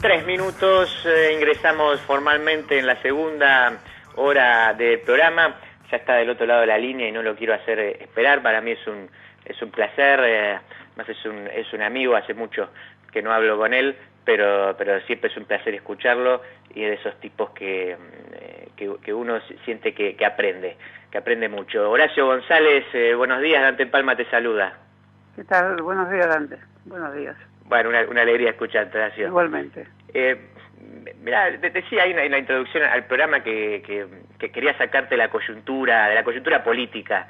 3 minutos, ingresamos formalmente en la segunda hora del programa. Ya está del otro lado de la línea y no lo quiero hacer esperar. Para mí es un placer, más es un amigo, hace mucho que no hablo con él, pero siempre es un placer escucharlo y es de esos tipos que uno siente que aprende mucho. Horacio González, buenos días, Dante Palma te saluda. ¿Qué tal? Buenos días, Dante. Buenos días. Bueno, una alegría escucharte, Horacio. Igualmente. Mirá, decía ahí en la introducción al programa que quería sacarte de la coyuntura política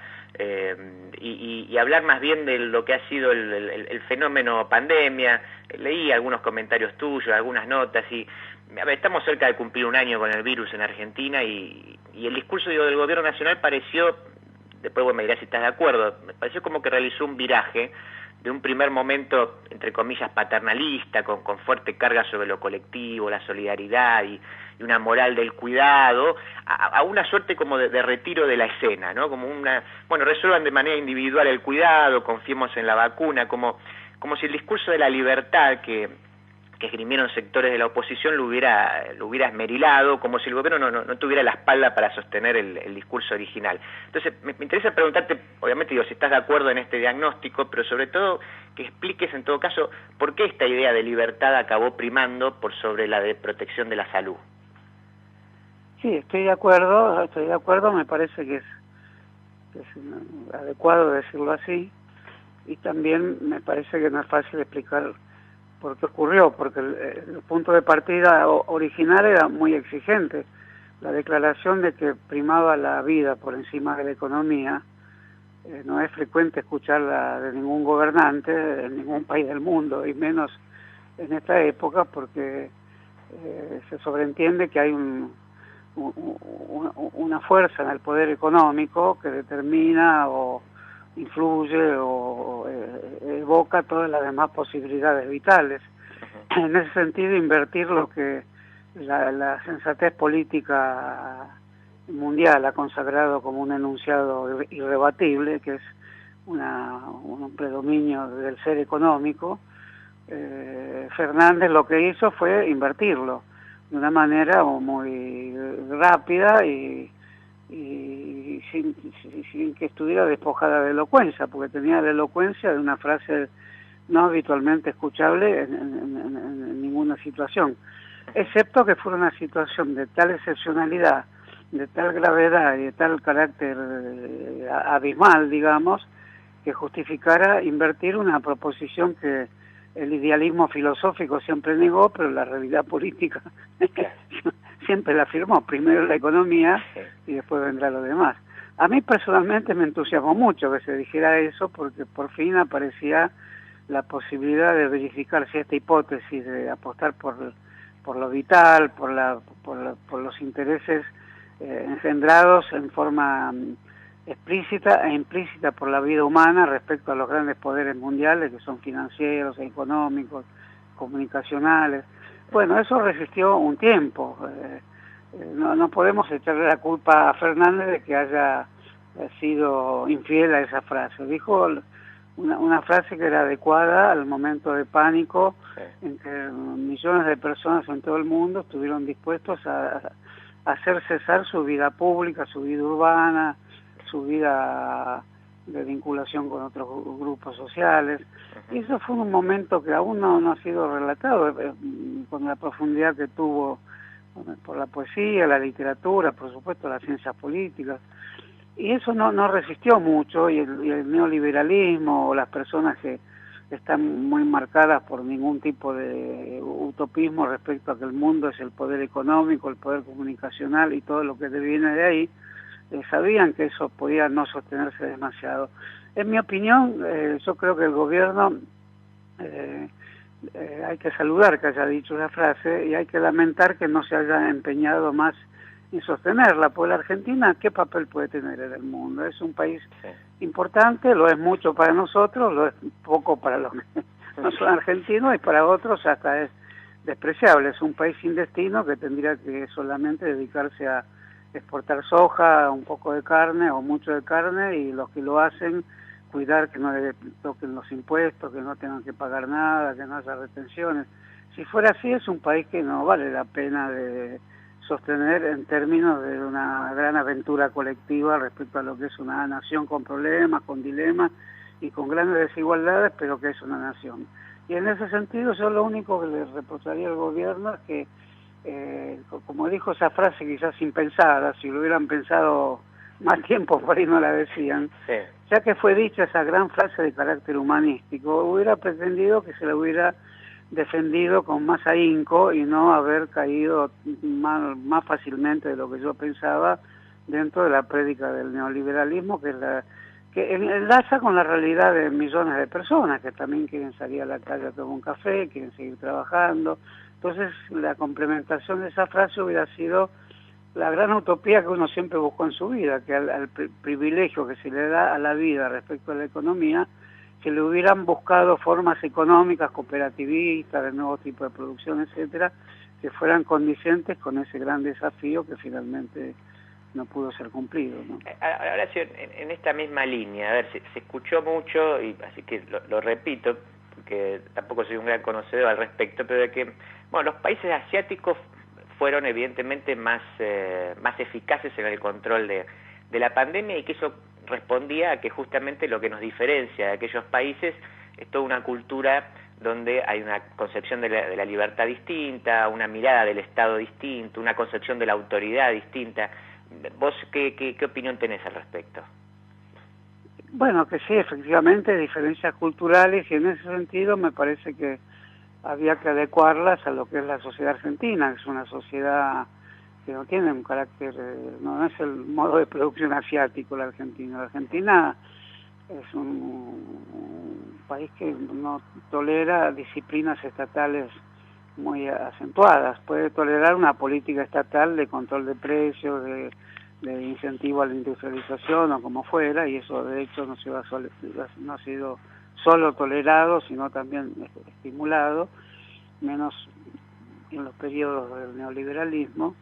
y hablar más bien de lo que ha sido el fenómeno pandemia. Leí algunos comentarios tuyos, algunas notas y a ver, estamos cerca de cumplir un año con el virus en Argentina y el discurso del gobierno nacional pareció, después vos me dirás si estás de acuerdo, me pareció como que realizó un viraje de un primer momento, entre comillas, paternalista, con fuerte carga sobre lo colectivo, la solidaridad y una moral del cuidado, a una suerte como de retiro de la escena, ¿no? Como resuelvan de manera individual el cuidado, confiemos en la vacuna, como si el discurso de la libertad que esgrimieron sectores de la oposición lo hubiera esmerilado, como si el gobierno no tuviera la espalda para sostener el discurso original. Entonces, me interesa preguntarte, obviamente digo, si estás de acuerdo en este diagnóstico, pero sobre todo que expliques en todo caso por qué esta idea de libertad acabó primando por sobre la de protección de la salud. Sí, estoy de acuerdo, me parece que es adecuado decirlo así, y también me parece que no es fácil explicar por qué ocurrió, porque el punto de partida original era muy exigente. La declaración de que primaba la vida por encima de la economía no es frecuente escucharla de ningún gobernante en ningún país del mundo, y menos en esta época, porque se sobreentiende que hay una fuerza en el poder económico que determina o influye o evoca todas las demás posibilidades vitales. En ese sentido, invertir lo que la sensatez política mundial ha consagrado como un enunciado irrebatible, que es un predominio del ser económico, Fernández lo que hizo fue invertirlo de una manera muy rápida y sin que estuviera despojada de elocuencia, porque tenía la elocuencia de una frase no habitualmente escuchable en ninguna situación, excepto que fuera una situación de tal excepcionalidad, de tal gravedad y de tal carácter abismal, digamos, que justificara invertir una proposición que el idealismo filosófico siempre negó, pero la realidad política siempre la afirmó. Primero la economía y después vendrá lo demás. A mí personalmente me entusiasmó mucho que se dijera eso, porque por fin aparecía la posibilidad de verificar si esta hipótesis de apostar por lo vital, por los intereses engendrados en forma explícita e implícita por la vida humana respecto a los grandes poderes mundiales, que son financieros, económicos, comunicacionales. Bueno, eso resistió un tiempo. No podemos echarle la culpa a Fernández de que haya sido infiel a esa frase. Dijo una frase que era adecuada al momento de pánico en que millones de personas en todo el mundo estuvieron dispuestos a hacer cesar su vida pública, su vida urbana, su vida de vinculación con otros grupos sociales. Y eso fue un momento que aún no ha sido relatado con la profundidad que tuvo por la poesía, la literatura, por supuesto las ciencias políticas. Y eso no resistió mucho, y el neoliberalismo o las personas que están muy marcadas por ningún tipo de utopismo respecto a que el mundo es el poder económico, el poder comunicacional y todo lo que viene de ahí, sabían que eso podía no sostenerse demasiado. En mi opinión, yo creo que el gobierno hay que saludar que haya dicho esa frase y hay que lamentar que no se haya empeñado más en sostenerla, porque la Argentina, ¿qué papel puede tener en el mundo? Es un país importante, lo es mucho para nosotros, lo es poco para los que no son argentinos, y para otros hasta es despreciable. Es un país sin destino que tendría que solamente dedicarse a exportar soja, un poco de carne o mucho de carne, y los que lo hacen cuidar que no le toquen los impuestos, que no tengan que pagar nada, que no haya retenciones. Si fuera así, es un país que no vale la pena de sostener en términos de una gran aventura colectiva respecto a lo que es una nación con problemas, con dilemas y con grandes desigualdades, pero que es una nación. Y en ese sentido yo lo único que le reprocharía al gobierno es que, como dijo esa frase quizás impensada, si lo hubieran pensado más tiempo por ahí no la decían, sí. Ya que fue dicha esa gran frase de carácter humanístico, hubiera pretendido que se la hubiera defendido con más ahínco y no haber caído más fácilmente de lo que yo pensaba dentro de la prédica del neoliberalismo, que es que enlaza con la realidad de millones de personas que también quieren salir a la calle a tomar un café, quieren seguir trabajando. Entonces la complementación de esa frase hubiera sido la gran utopía que uno siempre buscó en su vida, que al privilegio que se le da a la vida respecto a la economía, que le hubieran buscado formas económicas, cooperativistas, de nuevos tipos de producción, etcétera, que fueran condicentes con ese gran desafío que finalmente no pudo ser cumplido, ¿no? Ahora sí, en esta misma línea, a ver, se escuchó mucho, y así que lo repito, porque tampoco soy un gran conocedor al respecto, pero de que, bueno, los países asiáticos fueron evidentemente más eficaces en el control de la pandemia, y que eso respondía a que justamente lo que nos diferencia de aquellos países es toda una cultura donde hay una concepción de la libertad distinta, una mirada del Estado distinta, una concepción de la autoridad distinta. ¿Vos qué opinión tenés al respecto? Bueno, que sí, efectivamente, diferencias culturales, y en ese sentido me parece que había que adecuarlas a lo que es la sociedad argentina, que es una sociedad que no tiene un carácter, no es el modo de producción asiático la Argentina. La Argentina es un país que no tolera disciplinas estatales muy acentuadas. Puede tolerar una política estatal de control de precios, de incentivo a la industrialización o como fuera, y eso de hecho no ha sido solo tolerado, sino también estimulado, menos en los periodos del neoliberalismo.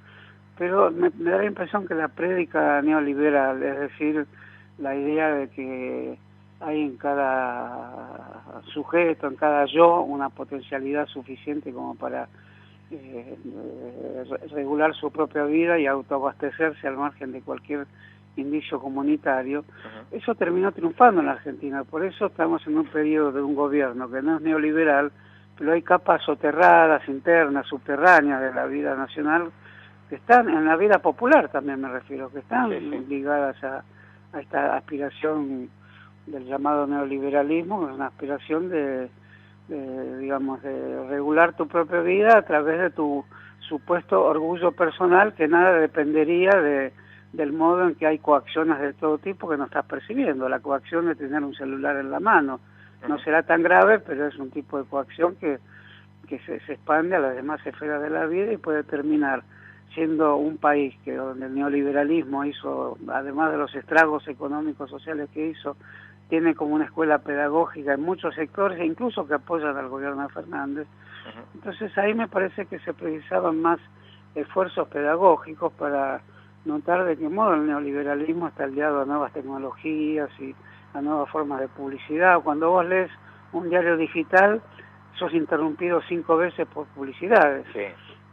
Pero me da la impresión que la prédica neoliberal, es decir, la idea de que hay en cada sujeto, en cada yo, una potencialidad suficiente como para regular su propia vida y autoabastecerse al margen de cualquier indicio comunitario, eso terminó triunfando en la Argentina. Por eso estamos en un periodo de un gobierno que no es neoliberal, pero hay capas soterradas, internas, subterráneas de la vida nacional, que están en la vida popular también, me refiero, que están ligadas a esta aspiración del llamado neoliberalismo, que es una aspiración de regular tu propia vida a través de tu supuesto orgullo personal, que nada dependería del modo en que hay coacciones de todo tipo que no estás percibiendo. La coacción de tener un celular en la mano no será tan grave, pero es un tipo de coacción que se expande a las demás esferas de la vida y puede terminar siendo un país que donde el neoliberalismo hizo, además de los estragos económicos sociales que hizo, tiene como una escuela pedagógica en muchos sectores, e incluso que apoyan al gobierno de Fernández. Entonces ahí me parece que se precisaban más esfuerzos pedagógicos para notar de qué modo el neoliberalismo está aliado a nuevas tecnologías y a nuevas formas de publicidad. Cuando vos lees un diario digital, sos interrumpido 5 veces por publicidades. Sí.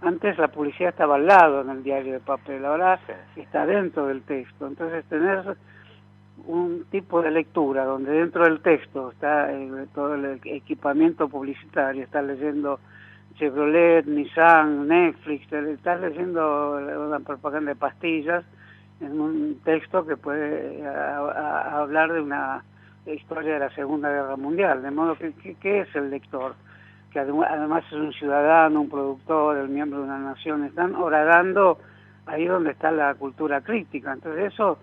Antes la publicidad estaba al lado en el diario de papel, ahora está dentro del texto. Entonces tener un tipo de lectura donde dentro del texto está todo el equipamiento publicitario, estás leyendo Chevrolet, Nissan, Netflix, estás leyendo una propaganda de pastillas en un texto que puede hablar de una historia de la Segunda Guerra Mundial, de modo que ¿qué es el lector? Que además es un ciudadano, un productor, el miembro de una nación, están horadando ahí donde está la cultura crítica. Entonces eso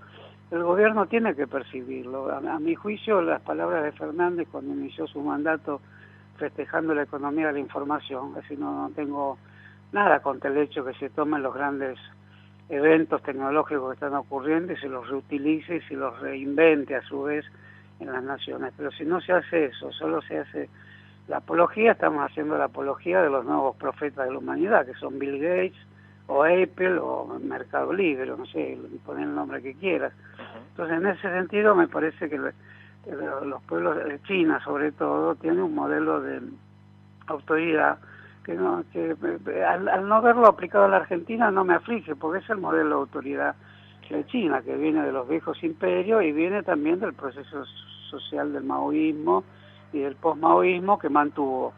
el gobierno tiene que percibirlo. A mi juicio, las palabras de Fernández cuando inició su mandato festejando la economía de la información, así no tengo nada contra el hecho que se tomen los grandes eventos tecnológicos que están ocurriendo y se los reutilice y se los reinvente a su vez en las naciones. Pero si no se hace eso, solo se hace la apología, estamos haciendo la apología de los nuevos profetas de la humanidad, que son Bill Gates, o Apple, o Mercado Libre, no sé, poner el nombre que quieras. Entonces, en ese sentido, me parece que los pueblos de China sobre todo tienen un modelo de autoridad que al no verlo aplicado a la Argentina no me aflige, porque es el modelo de autoridad de China, que viene de los viejos imperios y viene también del proceso social del maoísmo y del posmaoísmo, que mantuvo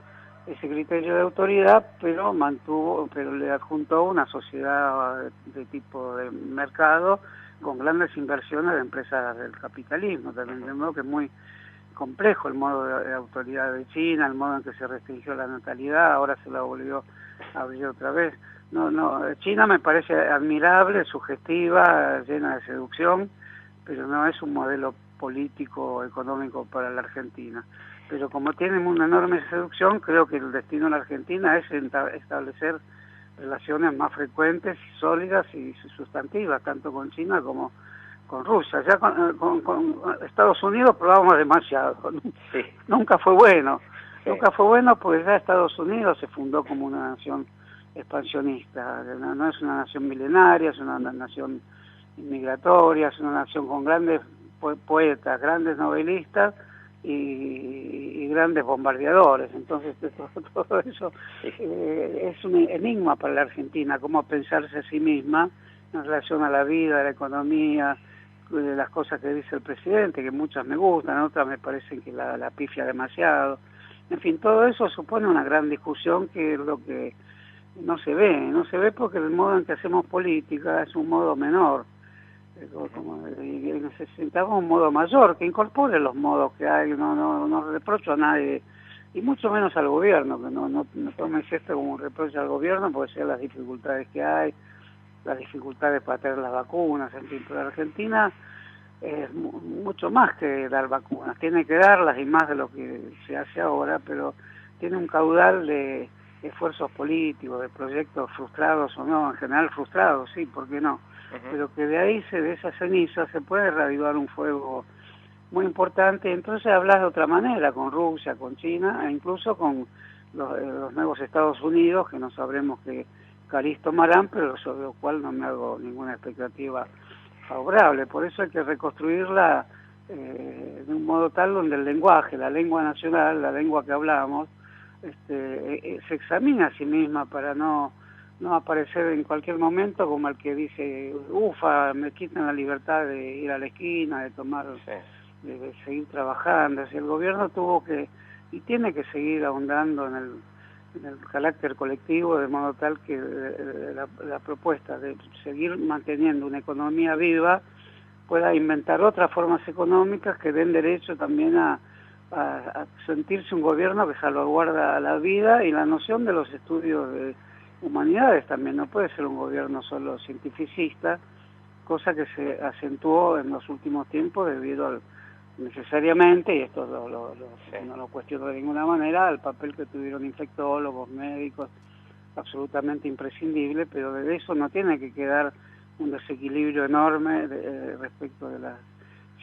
ese criterio de autoridad, pero le adjuntó una sociedad de tipo de mercado con grandes inversiones de empresas del capitalismo, también, de modo que es muy complejo el modo de autoridad de China, el modo en que se restringió la natalidad, ahora se la volvió a abrir otra vez. China me parece admirable, sugestiva, llena de seducción, pero no es un modelo político o económico para la Argentina. Pero como tienen una enorme seducción, creo que el destino de la Argentina es establecer relaciones más frecuentes, sólidas y sustantivas, tanto con China como con Rusia. Ya con Estados Unidos probamos demasiado. Sí. Nunca fue bueno. Sí. Nunca fue bueno porque ya Estados Unidos se fundó como una nación expansionista. No es una nación milenaria, es una nación inmigratoria, es una nación con grandes poetas, grandes novelistas y grandes bombardeadores. Entonces todo eso es un enigma para la Argentina, cómo pensarse a sí misma en relación a la vida, a la economía, de las cosas que dice el presidente, que muchas me gustan, otras me parecen que la pifia demasiado. En fin, todo eso supone una gran discusión, que es lo que no se ve porque el modo en que hacemos política es un modo menor, y necesitamos un modo mayor que incorpore los modos que hay. No reprocho a nadie, y mucho menos al gobierno, que no tomes esto como un reproche al gobierno, porque sean las dificultades que hay, las dificultades para traer las vacunas, en fin. Pero Argentina es mucho más que dar vacunas, tiene que darlas y más de lo que se hace ahora, pero tiene un caudal de esfuerzos políticos, de proyectos frustrados o no, en general frustrados, sí, ¿por qué no? Pero que de esa ceniza se puede reavivar un fuego muy importante. Entonces hablas de otra manera con Rusia, con China, e incluso con los nuevos Estados Unidos, que no sabremos qué cariz tomarán, pero sobre lo cual no me hago ninguna expectativa favorable. Por eso hay que reconstruirla de un modo tal donde el lenguaje, la lengua nacional, la lengua que hablamos, se examine a sí misma para no aparecer en cualquier momento como el que dice, ufa, me quitan la libertad de ir a la esquina, de tomar, de seguir trabajando. Así, el gobierno tuvo que y tiene que seguir ahondando en el carácter colectivo, de modo tal que la propuesta de seguir manteniendo una economía viva pueda inventar otras formas económicas que den derecho también a sentirse un gobierno que salvaguarda la vida y la noción de los estudios de humanidades también. No puede ser un gobierno solo cientificista, cosa que se acentuó en los últimos tiempos debido necesariamente, y esto no lo cuestiono de ninguna manera, al papel que tuvieron infectólogos, médicos, absolutamente imprescindible, pero de eso no tiene que quedar un desequilibrio enorme respecto de las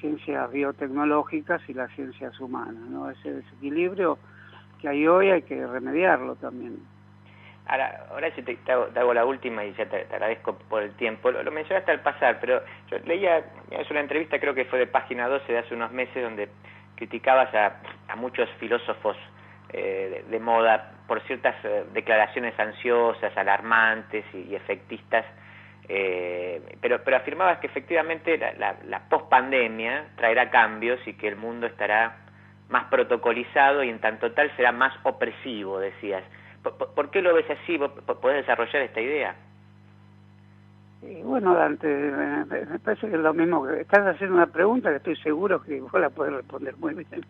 ciencias biotecnológicas y las ciencias humanas, ¿no? Ese desequilibrio que hay hoy hay que remediarlo también. Ahora sí te hago la última y ya te agradezco por el tiempo. Lo mencionaste al pasar, pero yo leía, es una entrevista, creo que fue de Página 12 de hace unos meses, donde criticabas a muchos filósofos de moda por ciertas declaraciones ansiosas, alarmantes y efectistas, pero afirmabas que efectivamente la pospandemia traerá cambios y que el mundo estará más protocolizado y en tanto tal será más opresivo, decías. ¿Por qué lo ves así? ¿Vos podés desarrollar esta idea? Bueno, Dante, me parece que es lo mismo. Que estás haciendo una pregunta que estoy seguro que vos la podés responder muy bien.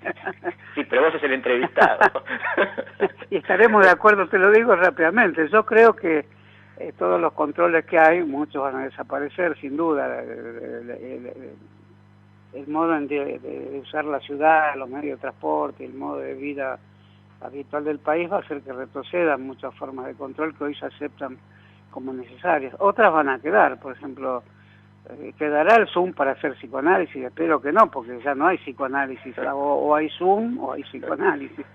Sí, pero vos sos el entrevistado. Y estaremos de acuerdo, te lo digo rápidamente. Yo creo que todos los controles que hay, muchos van a desaparecer, sin duda. El modo de usar la ciudad, los medios de transporte, el modo de vida habitual del país va a hacer que retrocedan muchas formas de control que hoy se aceptan como necesarias. Otras van a quedar, por ejemplo, quedará el Zoom para hacer psicoanálisis, espero que no, porque ya no hay psicoanálisis, o hay Zoom o hay psicoanálisis.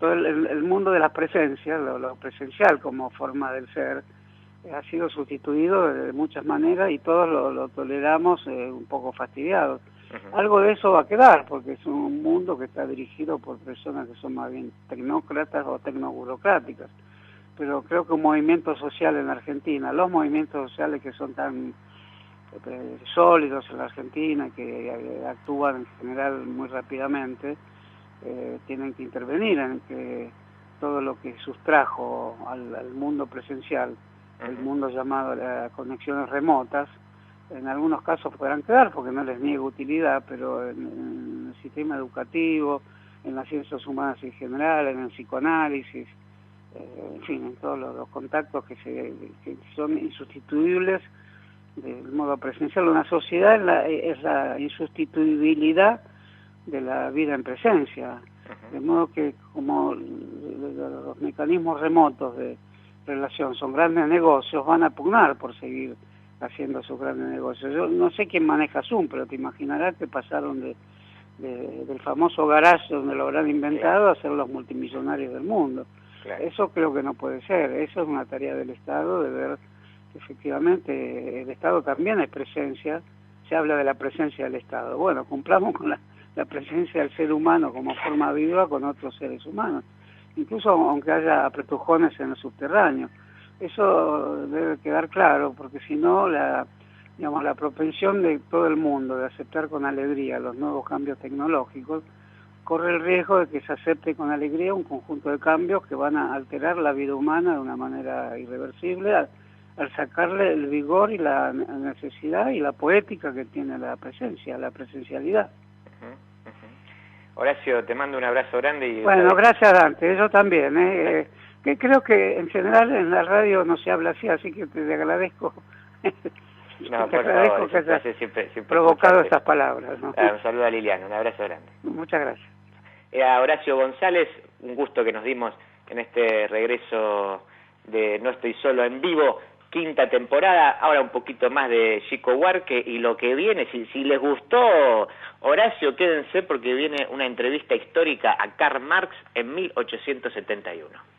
Todo el mundo de las presencias, lo presencial como forma del ser, ha sido sustituido de muchas maneras y todos lo toleramos un poco fastidiados. Algo de eso va a quedar, porque es un mundo que está dirigido por personas que son más bien tecnócratas o tecnoburocráticas. Pero creo que un movimiento social en la Argentina, los movimientos sociales que son tan sólidos en la Argentina, que actúan en general muy rápidamente, tienen que intervenir en que todo lo que sustrajo al mundo presencial, el mundo llamado las conexiones remotas, en algunos casos podrán quedar porque no les niego utilidad, pero en el sistema educativo, en las ciencias humanas en general, en el psicoanálisis, en fin, en todos los contactos que son insustituibles del modo presencial. Una sociedad es la insustituibilidad de la vida en presencia, de modo que como los mecanismos remotos de relación son grandes negocios, van a pugnar por seguir haciendo sus grandes negocios. Yo no sé quién maneja Zoom, pero te imaginarás que pasaron del famoso garage donde lo habrán inventado a ser los multimillonarios del mundo. Claro. Eso creo que no puede ser. Eso es una tarea del Estado, de ver que efectivamente el Estado también es presencia. Se habla de la presencia del Estado. Bueno, cumplamos con la presencia del ser humano como forma viva con otros seres humanos, incluso aunque haya apretujones en el subterráneo. Eso debe quedar claro, porque si no, la propensión de todo el mundo de aceptar con alegría los nuevos cambios tecnológicos corre el riesgo de que se acepte con alegría un conjunto de cambios que van a alterar la vida humana de una manera irreversible al sacarle el vigor y la necesidad y la poética que tiene la presencia, la presencialidad. Horacio, te mando un abrazo grande. Y bueno, gracias Dante, yo también. Que creo que en general en la radio no se habla así que te agradezco. No, te por agradezco favor, que hayas siempre provocado estas palabras, ¿no? Un saludo a Liliana, un abrazo grande. Muchas gracias. Era Horacio González, un gusto que nos dimos en este regreso de No Estoy Solo en Vivo, 5ª temporada, ahora un poquito más de Chico Buarque y lo que viene. Si les gustó Horacio, quédense porque viene una entrevista histórica a Karl Marx en 1871.